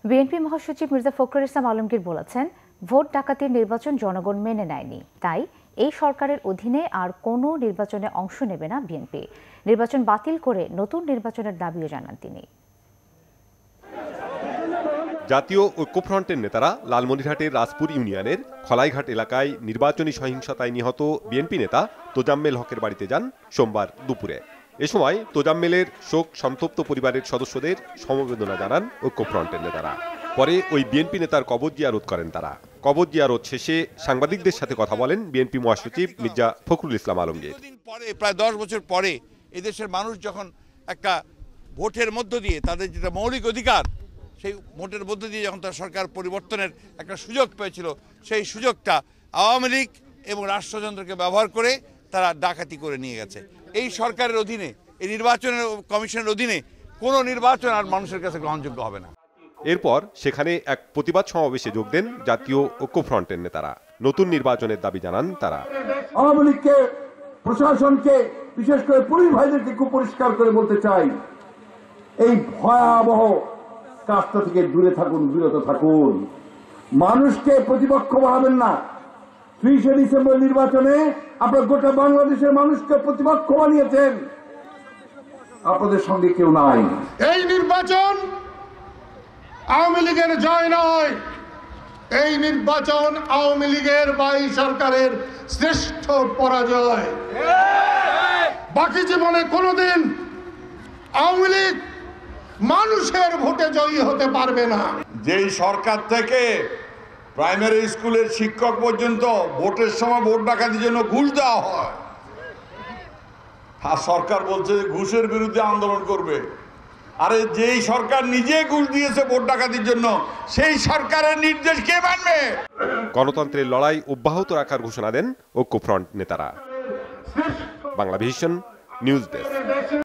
BNP মহাসচিব মির্জা ফখরুল ইসলাম আলমগীর বলেছেন, vote ডাকাতির নির্বাচন জনগণ মেনে নেয়নি, তাই এই সরকারের অধীনে আর কোনো নির্বাচনে অংশ নেবে না বিএনপি। নির্বাচন বাতিল করে নতুন নির্বাচনের দাবিও জানান তিনি। জাতীয় ঐক্যফ্রন্টের নেতারা লালমনিরহাটের রাজপুর ইউনিয়নের খলাইঘাট এলাকায় নির্বাচনী সহিংসতায় নিহত বিএনপি নেতা তোজাম্মেল হকের বাড়িতে যান সোমবার দুপুরে। এ সময় তোজাম্মেলের শোক সন্তপ্ত পরিবারের সদস্যদের সমবেদনা জানান ঐক্যফ্রন্টের নেতারা। পরে ওই বিএনপি নেতার কবর জিয়ারত করেন তারা। কবর জিয়ারত শেষে সাংবাদিকদের সাথে কথা বলেন বিএনপি মহাসচিব মির্জা ফখরুল ইসলাম আলমগীর। প্রায় 10 বছর পরে এদেশের মানুষ যখন একটা ভোটের মধ্য দিয়ে তাদের যেটা মৌলিক অধিকার, সেই ভোটের মধ্য দিয়ে যখন তার সরকার পরিবর্তনের একটা সুযোগ পেয়েছিল, সেই সুযোগটা আওয়ামী লীগ এবং রাষ্ট্রযন্ত্রকে ব্যবহার করে তারা ডাকাতি করে নিয়ে গেছে। এই সরকারের অধীনে, এই নির্বাচনের কমিশনের অধীনে কোনো নির্বাচন আর মানুষের কাছে গ্রহণযোগ্য হবে না। এরপর সেখানে এক প্রতিবাদ সমাবেশে যোগ দেন জাতীয় ঐক্যফ্রন্টের নেতারা। নতুন নির্বাচনের দাবি জানান তারা। আওয়ামী লীগকে, প্রশাসনকে, বিশেষ করে পুলিশ ভাইদেরকে খুব পরিষ্কার করে বলতে চাই, এই ভয়াবহ কাজটা থেকে দূরে থাকুন, বিরত থাকুন। মানুষকে প্রতিপক্ষ বানাবেন না। 30শে ডিসেম্বর নির্বাচনে আপনারা গোটা বাংলাদেশের মানুষকে প্রতিপক্ষ বানিয়েছেন, আপনাদের সঙ্গে কেউ নাই। এই নির্বাচন আওয়ামী লীগের জয় নয়, এই নির্বাচন আওয়ামী লীগের বাই সরকারের শ্রেষ্ঠ পরাজয়। বাকি জীবনে কোনোদিন আওয়ামী লীগ মানুষের ভোটে জয়ী হতে পারবে না। যেই সরকার থেকে প্রাইমারি স্কুলের শিক্ষক পর্যন্ত ভোটের সময় ভোট ডাকাতির জন্য ঘুষ দেওয়া হয়, আর সরকার বলছে যে ঘুষের বিরুদ্ধে আন্দোলন করবে। আরে যেই সরকার নিজে ঘুষ দিয়েছে ভোট ডাকাতির জন্য, সেই সরকারের নির্দেশ কে মানবে? গণতন্ত্রের লড়াই অব্যাহত রাখার ঘোষণা দেন ঐক্যফ্রন্ট নেতারা। Banglavision news desk.